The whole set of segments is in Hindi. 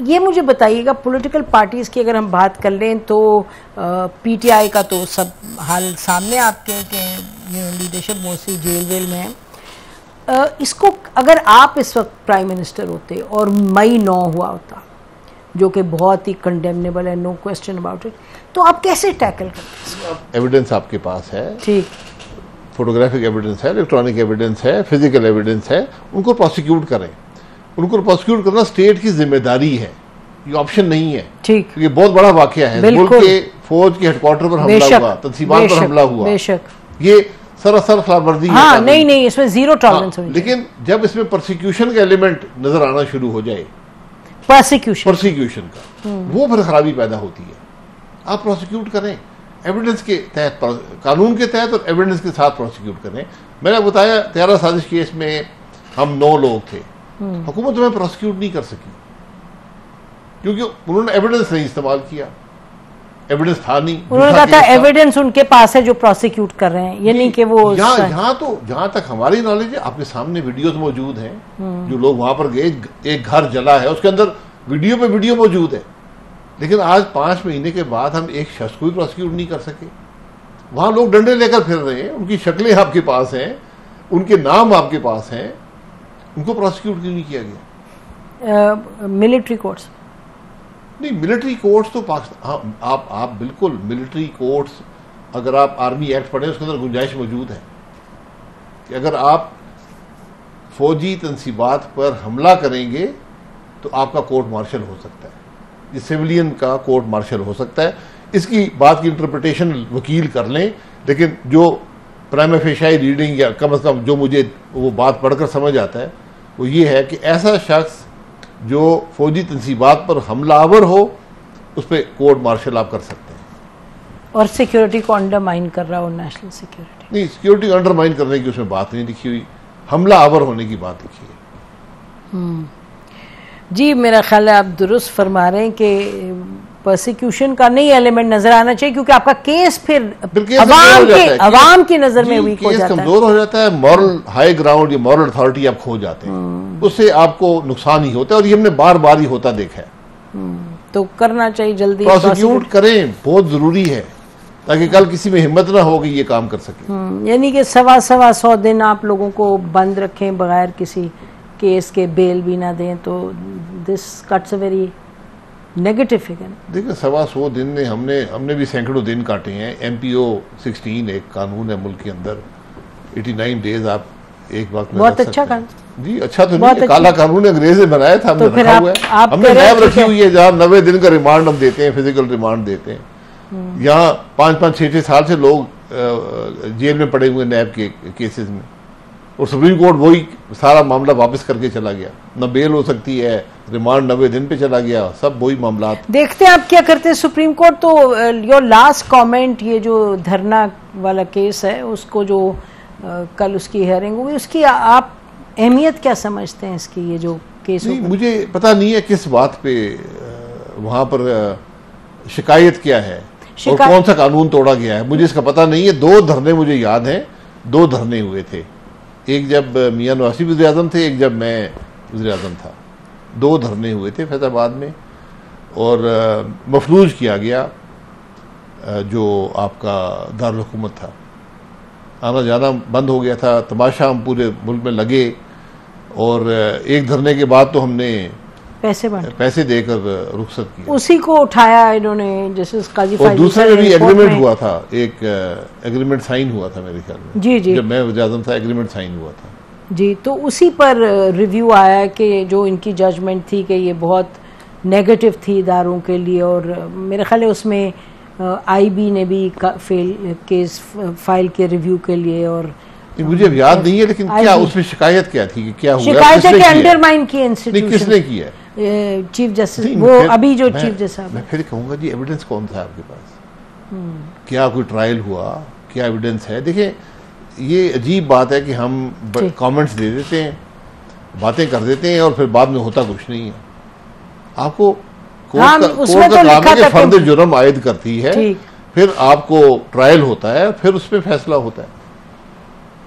ये मुझे बताइएगा, पॉलिटिकल पार्टीज की अगर हम बात कर लें तो पीटीआई का तो सब हाल सामने आपके कि लीडरशिप मोस्टली जेल वेल में है। इसको अगर आप इस वक्त प्राइम मिनिस्टर होते और मई 9 हुआ होता, जो कि बहुत ही कंडेमनेबल है, नो क्वेश्चन अबाउट इट, तो आप कैसे टैकल करते? एविडेंस आपके पास है, ठीक, फोटोग्राफिक एविडेंस है, इलेक्ट्रॉनिक एविडेंस है, फिजिकल एविडेंस है, उनको प्रोसिक्यूट करें। उनको प्रोसिक्यूट करना स्टेट की जिम्मेदारी है, ये ऑप्शन नहीं है। ठीक, ये बहुत बड़ा वाकया है। मुल्क के फौज के हेडक्वार्टर पर हमला हुआ, तंसीबात पर हमला हुआ, बेशक ये सरासर खिलाफवर्जी है। हाँ, नहीं, इसमें जीरो टॉलरेंस होनी चाहिए। लेकिन जब इसमें प्रोसिक्यूशन का एलिमेंट नजर आना शुरू हो जाए, प्रोसिक्यूशन का, वो फिर खराबी पैदा होती है। आप प्रोसिक्यूट करें एविडेंस के तहत, कानून के तहत और एविडेंस के साथ प्रोसिक्यूट करें। मैंने बताया त्यारा साजिश केस में हम 9 लोग थे, हुकूमत हमें प्रोसिक्यूट नहीं कर सकी क्योंकि उन्होंने एविडेंस नहीं इस्तेमाल किया, एविडेंस था नहीं। उन्होंने कहा था एविडेंस उनके पास है जो प्रोसिक्यूट कर रहे हैं, ये नहीं कि वो यहाँ तो जहां तक हमारी नॉलेज है, आपके सामने वीडियोस मौजूद हैं, जो लोग वहां पर गए, एक घर जला है, उसके अंदर वीडियो पे वीडियो मौजूद है। लेकिन आज 5 महीने के बाद हम एक शख्स को भी प्रोसिक्यूट नहीं कर सके। वहां लोग डंडे लेकर फिर रहे हैं, उनकी शक्लें आपके पास हैं, उनके नाम आपके पास हैं, उनको प्रोसिक्यूट क्यों नहीं किया गया? मिलिट्री कोर्ट्स नहीं, मिलिट्री कोर्ट्स तो पाकिस्तान, हाँ, आप बिल्कुल मिलिट्री कोर्ट्स, अगर आप आर्मी एक्ट पढ़ें उसके अंदर गुंजाइश मौजूद है कि अगर आप फौजी तंसीबात पर हमला करेंगे तो आपका कोर्ट मार्शल हो सकता है, ये सिविलियन का कोर्ट मार्शल हो सकता है। इसकी बात की इंटरप्रिटेशन वकील कर लें, लेकिन जो प्राइमा फेशियाई रीडिंग या कम से कम जो मुझे वो बात पढ़कर समझ आता है वो ये है कि ऐसा शख्स जो फौजी तंसीबात पर हमलावर हो, उस पर कोर्ट मार्शल आप कर सकते हैं। और सिक्योरिटी को अंडरमाइन कर रहा हो, नेशनल सिक्योरिटी नहीं, सिक्योरिटी अंडरमाइन करने की उसमें बात नहीं लिखी हुई, हमलावर होने की बात लिखी है। जी, मेरा ख्याल है आप दुरुस्त फरमा रहे हैं कि प्रोसिक्यूशन का नहीं एलिमेंट नजर आना चाहिए, क्योंकि आपका केस फिर अवाम की नजर में वीक हो जाता है, कमजोर हो जाता है, मॉरल हाई ग्राउंड या मॉरल अथॉरिटी आप खो जाते हैं, उससे आपको नुकसान ही होता है। और ये हमने बार बार ही होता देखा है। तो करना चाहिए जल्दी, प्रोसिक्यूट करें, बहुत जरूरी है, ताकि कल किसी में हिम्मत ना हो कि ये काम कर सके। यानी कि 100 दिन आप लोगों को बंद रखें बगैर किसी केस के, बेल भी ना दें, तो this cuts a very negative figure. देखिए 100 दिन ने हमने भी सैकड़ों दिन काटे हैं। MPO 16 एक कानून है मुल्क के अंदर, 89 डेज आप एक वक्त में बहुत अच्छा कानून। जी, अच्छा तो नहीं, काला कानून अंग्रेज ने बनाया था, हमने रखा हुआ है, हमने नैब रखी हुई है जहाँ 90 दिन का रिमांड हम देते हैं, फिजिकल रिमांड देते हैं। यहाँ 5-5, 6-6 साल से लोग जेल में पड़े हुए नैब के केसेस में, और सुप्रीम कोर्ट वही सारा मामला वापस करके चला गया। न बेल हो सकती है, रिमांड 90 दिन पे चला गया, सब वही मामला। देखते हैं आप क्या करते हैं सुप्रीम कोर्ट। तो योर लास्ट कमेंट, ये जो धरना वाला केस है उसको जो कल उसकी हियरिंग होगी, उसकी आप अहमियत क्या समझते हैं इसकी? ये जो केस मुझे पता नहीं है किस बात पे वहां पर शिकायत क्या है और कौन सा कानून तोड़ा गया है, मुझे इसका पता नहीं है। 2 धरने मुझे याद हैं, 2 धरने हुए थे, एक जब मियां नवासी वज़ीर आज़म थे, एक जब मैं वज़ीर आज़म था। 2 धरने हुए थे फैज़ाबाद में, और मफलूज किया गया जो आपका दारुल हुकूमत था, आना जाना बंद हो गया था, तमाशा हम पूरे मुल्क में लगे। और एक धरने के बाद तो हमने पैसे देकर रुखसत की, उसी को उठाया इन्होंने, जैसे काजी और दूसरे में भी एग्रीमेंट हुआ था, एक एग्रीमेंट साइन हुआ था मेरे ख्याल में। जी जी, जब मैं वज़ीर आज़म था एग्रीमेंट साइन हुआ था। जी, तो उसी पर रिव्यू आया कि जो इनकी जजमेंट थी कि ये बहुत नेगेटिव थी इदारों के लिए, और मेरे ख्याल है उसमें IB ने भी केस फाइल के रिव्यू के लिए। और मुझे याद नहीं है, लेकिन क्या उसमें शिकायत क्या थी कि क्या हुआ? शिकायत है कि अंडरमाइन की इंस्टीट्यूशन, किसने किया? चीफ जस्टिस, वो अभी जो चीफ जस्टिस। मैं फिर कहूंगा जी, एविडेंस कौन था आपके पास? क्या कोई ट्रायल हुआ? क्या एविडेंस है? देखिए, ये अजीब बात है कि हम कमेंट्स दे देते हैं, बातें कर देते हैं, और फिर बाद में होता कुछ नहीं है। आपको कोर्ट का फर्द जुर्म आयद करती है, फिर आपको ट्रायल होता है, फिर उस पर फैसला होता है।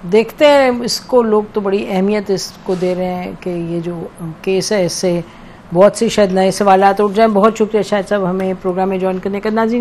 देखते हैं, इसको लोग तो बड़ी अहमियत इसको दे रहे हैं कि ये जो केस है इससे बहुत से शायद नए सवाल उठ जाएं। बहुत शुक्रिया शायद साहब हमें प्रोग्राम में ज्वाइन करने का। नाज़रीन